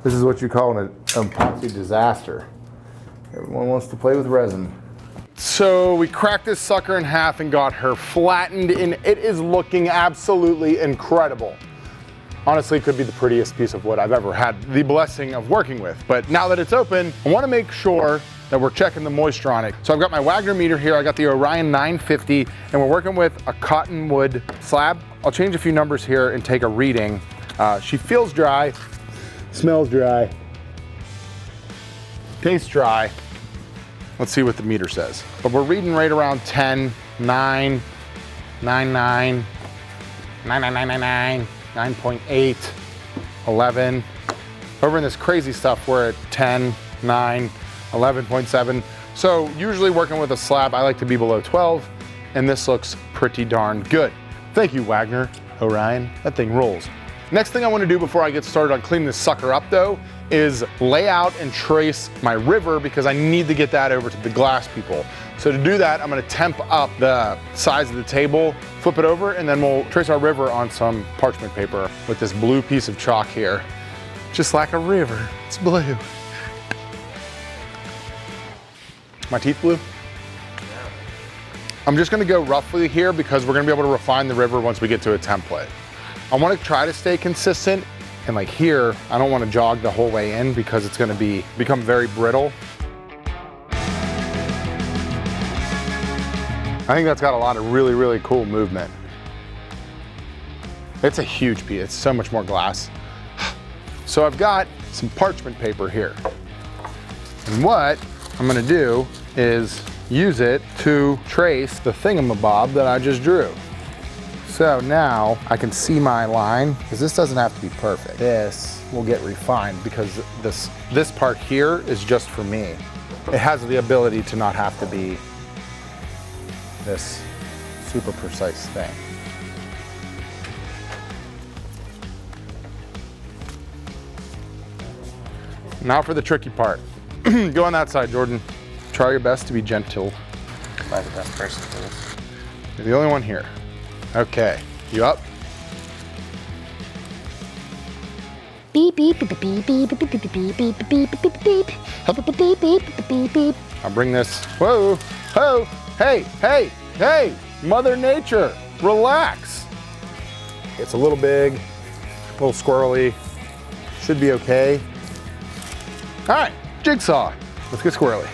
This is what you call an epoxy disaster. Everyone wants to play with resin. So we cracked this sucker in half and got her flattened, and it is looking absolutely incredible. Honestly, it could be the prettiest piece of wood I've ever had the blessing of working with. But now that it's open, I want to make sure that we're checking the moisture on it. So I've got my Wagner meter here. I got the Orion 950, and we're working with a cottonwood slab. I'll change a few numbers here and take a reading. She feels dry, smells dry, tastes dry. Let's see what the meter says. But we're reading right around 10, 9, 9, 9, 9, 9, 9, 9, 9, 9.8, 11. Over in this crazy stuff, we're at 10, 9, 11.7. So usually working with a slab, I like to be below 12, and this looks pretty darn good. Thank you, Wagner, Orion, that thing rolls. Next thing I want to do before I get started on cleaning this sucker up though, is lay out and trace my river, because I need to get that over to the glass people. So to do that, I'm going to temp up the size of the table, flip it over, and then we'll trace our river on some parchment paper with this blue piece of chalk here. Just like a river, it's blue. My teeth blue? I'm just going to go roughly here because we're going to be able to refine the river once we get to a template. I want to try to stay consistent, and like here, I don't want to jog the whole way in because it's going to become very brittle. I think that's got a lot of really, really cool movement. It's a huge piece, it's so much more glass. So I've got some parchment paper here. And what I'm going to do is use it to trace the thingamabob that I just drew. So now I can see my line, because this doesn't have to be perfect. This will get refined because this part here is just for me. It has the ability to not have to be this super precise thing. Now for the tricky part. Go on that side, Jordan. Try your best to be gentle. Am I the best person for this? You're the only one here. Okay, you up? Beep beep beep beep beep beep beep beep beep beep beep beep beep beep. I'll bring this. Whoa, whoa, hey, hey, hey, Mother Nature, relax. It's a little big, a little squirrely. Should be okay. All right, jigsaw. Let's get squirrely.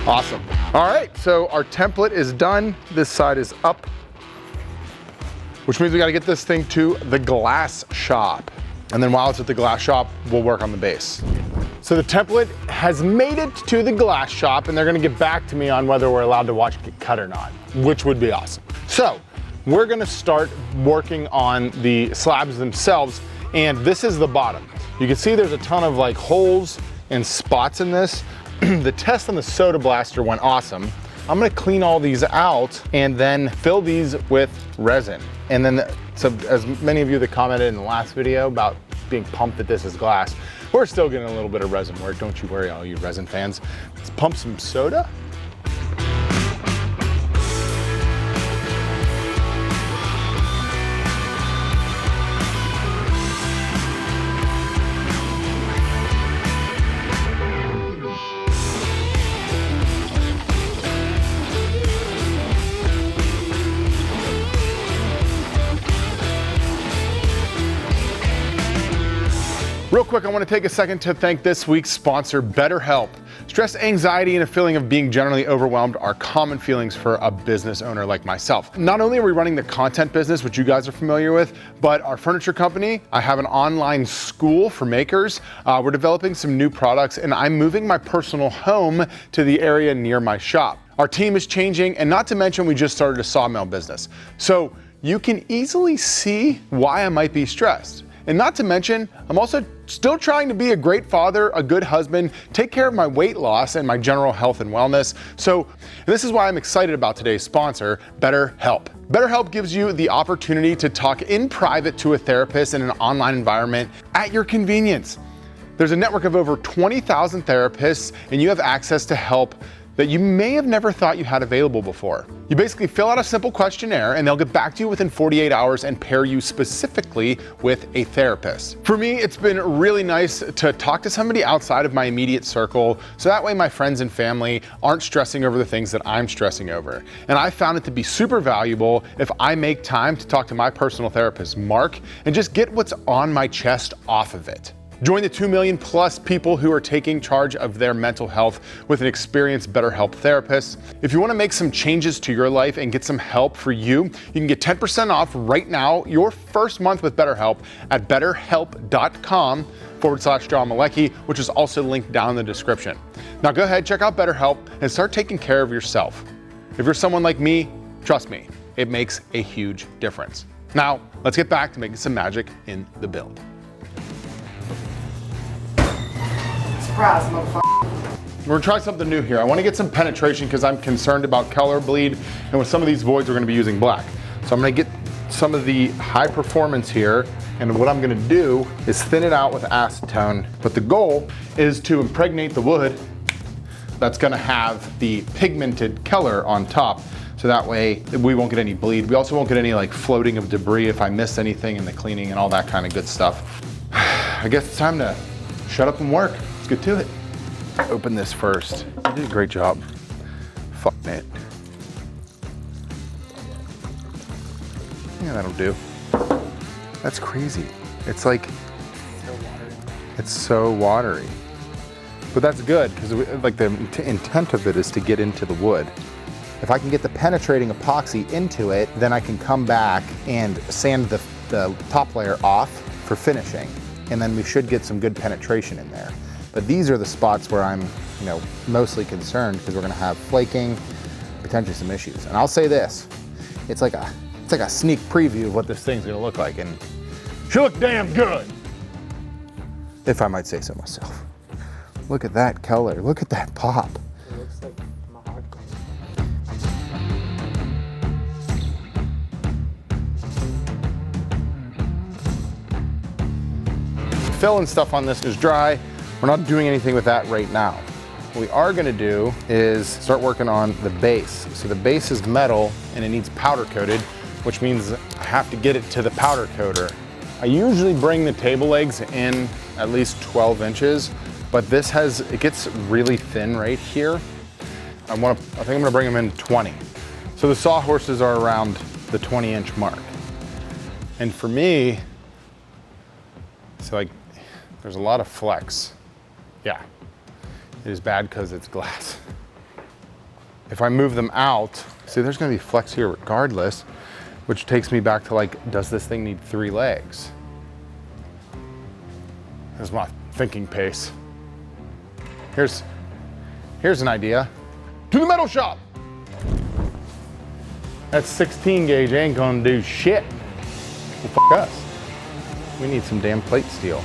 Awesome. All right, so our template is done. This side is up, which means we got to get this thing to the glass shop. And then while it's at the glass shop, we'll work on the base. So the template has made it to the glass shop, and they're going to get back to me on whether we're allowed to watch it get cut or not, which would be awesome. So we're going to start working on the slabs themselves, and this is the bottom. You can see there's a ton of like holes and spots in this. The test on the soda blaster went awesome. I'm gonna clean all these out and then fill these with resin. And then, so as many of you that commented in the last video about being pumped that this is glass, we're still getting a little bit of resin work. Don't you worry, all you resin fans. Let's pump some soda. Real quick, I want to take a second to thank this week's sponsor, BetterHelp. Stress, anxiety, and a feeling of being generally overwhelmed are common feelings for a business owner like myself. Not only are we running the content business, which you guys are familiar with, but our furniture company, I have an online school for makers. We're developing some new products, and I'm moving my personal home to the area near my shop. Our team is changing, and not to mention, we just started a sawmill business. So you can easily see why I might be stressed. And not to mention, I'm also still trying to be a great father, a good husband, take care of my weight loss and my general health and wellness. So this is why I'm excited about today's sponsor, BetterHelp. BetterHelp gives you the opportunity to talk in private to a therapist in an online environment at your convenience. There's a network of over 20,000 therapists, and you have access to help that you may have never thought you had available before. You basically fill out a simple questionnaire and they'll get back to you within 48 hours and pair you specifically with a therapist. For me, it's been really nice to talk to somebody outside of my immediate circle, so that way my friends and family aren't stressing over the things that I'm stressing over. And I found it to be super valuable if I make time to talk to my personal therapist, Mark, and just get what's on my chest off of it. Join the 2 million plus people who are taking charge of their mental health with an experienced BetterHelp therapist. If you want to make some changes to your life and get some help for you, you can get 10% off right now your first month with BetterHelp at betterhelp.com/John Malecki, which is also linked down in the description. Now go ahead, check out BetterHelp and start taking care of yourself. If you're someone like me, trust me, it makes a huge difference. Now, let's get back to making some magic in the build. Surprise, motherfucker. We're gonna try something new here. I wanna get some penetration because I'm concerned about color bleed, and with some of these voids, we're gonna be using black. So I'm gonna get some of the high performance here, and what I'm gonna do is thin it out with acetone, but the goal is to impregnate the wood that's gonna have the pigmented color on top, so that way we won't get any bleed. We also won't get any like floating of debris if I miss anything in the cleaning and all that kind of good stuff. I guess it's time to shut up and work. Let's get to it. Open this first. You did a great job. Fucking it. Yeah, that'll do. That's crazy. It's like, it's so watery. But that's good, because like the intent of it is to get into the wood. If I can get the penetrating epoxy into it, then I can come back and sand the top layer off for finishing. And then we should get some good penetration in there. But these are the spots where I'm, mostly concerned, because we're gonna have flaking, potentially some issues. And I'll say this, it's like a sneak preview of what this thing's gonna look like, and it should look damn good, if I might say so myself. Look at that color, look at that pop. It looks like mahogany. Fill and stuff on this is dry. We're not doing anything with that right now. What we are gonna do is start working on the base. So the base is metal and it needs powder coated, which means I have to get it to the powder coater. I usually bring the table legs in at least 12 inches, but it gets really thin right here. I think I'm gonna bring them in 20. So the sawhorses are around the 20-inch mark. And for me, there's a lot of flex. Yeah, it is bad because it's glass. If I move them out, see, there's gonna be flex here regardless, which takes me back to does this thing need 3 legs? That's my thinking pace. Here's an idea. To the metal shop. That 16 gauge ain't gonna do shit. Well, fuck us. We need some damn plate steel.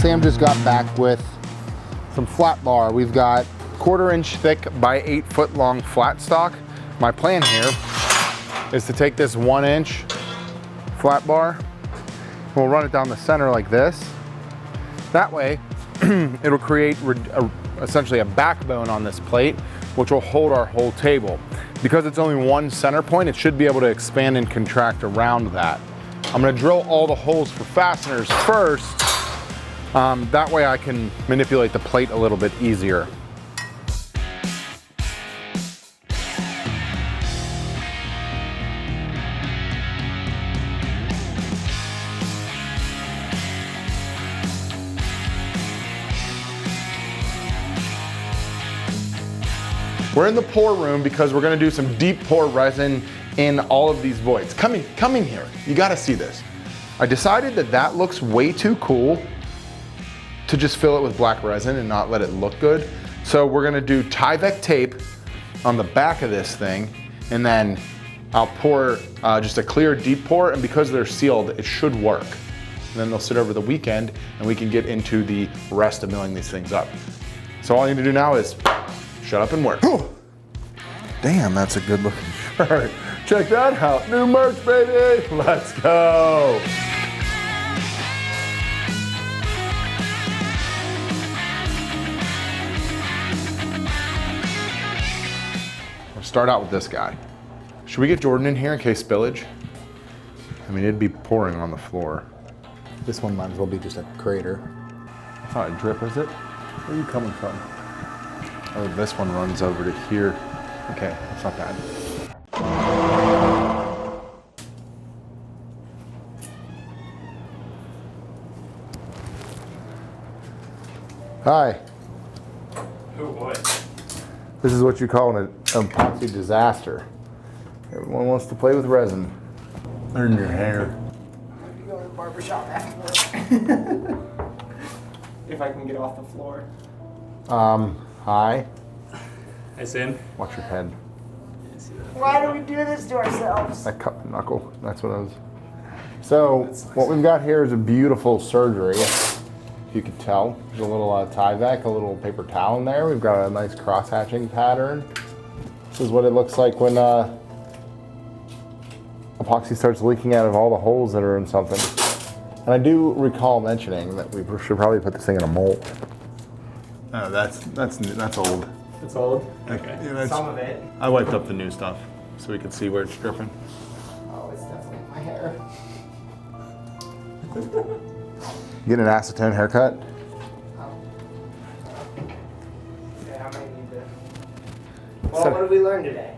Sam just got back with some flat bar. We've got 1/4 inch thick by 8 foot long flat stock. My plan here is to take this 1 inch flat bar, and we'll run it down the center like this. That way, it'll create essentially a backbone on this plate, which will hold our whole table. Because it's only one center point, it should be able to expand and contract around that. I'm gonna drill all the holes for fasteners first. That way I can manipulate the plate a little bit easier. We're in the pour room because we're gonna do some deep pour resin in all of these voids. Come in here, you gotta see this. I decided that looks way too cool to just fill it with black resin and not let it look good. So we're gonna do Tyvek tape on the back of this thing, and then I'll pour just a clear deep pour, and because they're sealed, it should work. And then they'll sit over the weekend and we can get into the rest of milling these things up. So all I need to do now is shut up and work. Damn, that's a good looking shirt. Check that out, new merch, baby. Let's go. We'll start out with this guy. Should we get Jordan in here in case spillage? I mean, it'd be pouring on the floor. This one might as well be just a crater. I thought it drip, is it? Where are you coming from? Oh, this one runs over to here. Okay, that's not bad. Hi. Oh boy. This is what you call an epoxy disaster. Everyone wants to play with resin. Learn your hair. You go to the barbershop afterwards. If I can get off the floor. Hi. Hey, Sam. Watch your head. Why do we do this to ourselves? I cut my knuckle. That's what I was. So what we've got here is a beautiful surgery. If you could tell, there's a little Tyvek, a little paper towel in there. We've got a nice cross-hatching pattern. This is what it looks like when epoxy starts leaking out of all the holes that are in something. And I do recall mentioning that we should probably put this thing in a mold. Oh, that's old. It's old? Okay. Yeah, Some of it. I wiped up the new stuff so we could see where it's dripping. Oh, it's definitely my hair. Getting an acetone haircut? Okay, how many need to... Well, what did we learn today?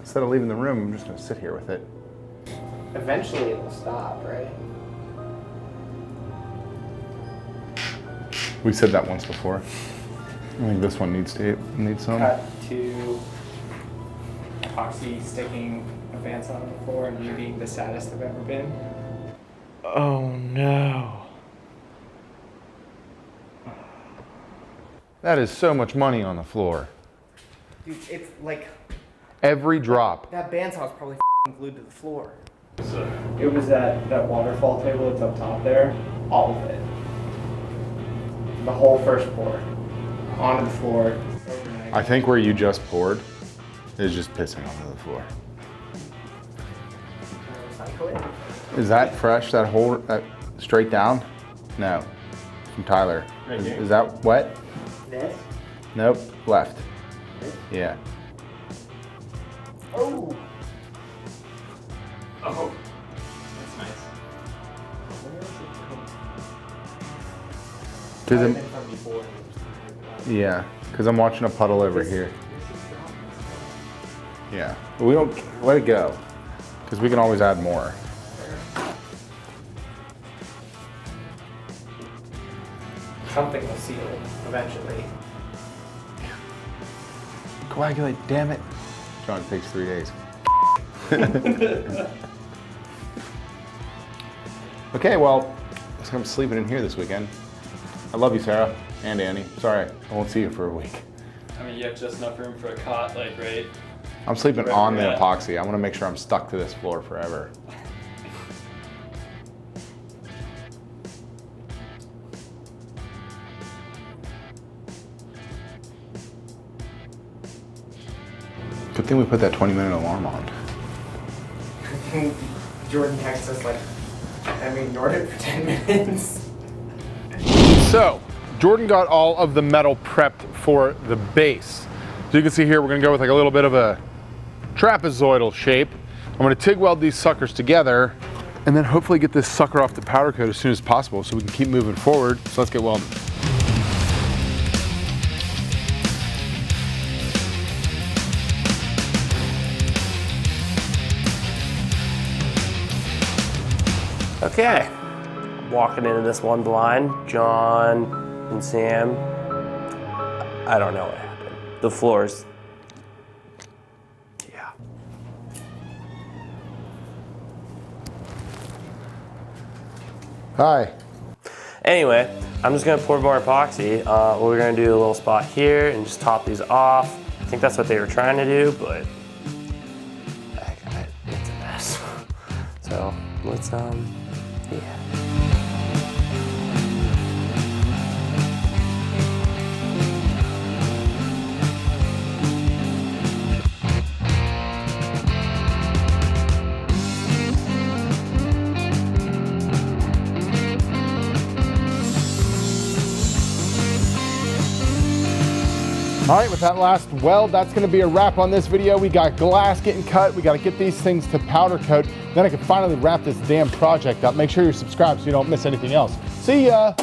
Instead of leaving the room, I'm just gonna sit here with it. Eventually it will stop, right? We said that once before. I think this one needs some. Cut to epoxy sticking a bandsaw on the floor and you being the saddest I've ever been. Oh no. That is so much money on the floor. Dude, it's like... Every drop. That bandsaw is probably glued to the floor. So it was that waterfall table that's up top there, all of it. The whole first pour onto the floor. Overnight. I think where you just poured is just pissing onto the floor. Is that fresh, that whole, straight down? No, from Tyler. Right here? Is that wet? This? Nope, left. This? Yeah. Oh! Oh, that's nice. Cause Might have I'm, been from before. yeah, because I'm watching a puddle over here. Yeah, but we don't, let it go. Because we can always add more. Something will seal eventually. Coagulate, damn it. John, it takes 3 days. Okay, well, I'm sleeping in here this weekend. I love you, Sarah, and Annie. Sorry, I won't see you for a week. I mean, you have just enough room for a cot, like, right? I'm sleeping Right, on the yeah. epoxy. I want to make sure I'm stuck to this floor forever. Good thing we put that 20-minute alarm on. Jordan texts us like, and we ignored it for 10 minutes. So, Jordan got all of the metal prepped for the base. So you can see here, we're gonna go with like a little bit of a trapezoidal shape. I'm gonna TIG weld these suckers together and then hopefully get this sucker off the powder coat as soon as possible so we can keep moving forward. So let's get welding. Okay, walking into this one blind, John and Sam, I don't know what happened. The floors, yeah. Hi. Anyway, I'm just gonna pour more epoxy. We're gonna do a little spot here and just top these off. I think that's what they were trying to do, but So let's, yeah. All right, with that last weld, that's gonna be a wrap on this video. We got glass getting cut. We gotta get these things to powder coat. Then I can finally wrap this damn project up. Make sure you're subscribed so you don't miss anything else. See ya.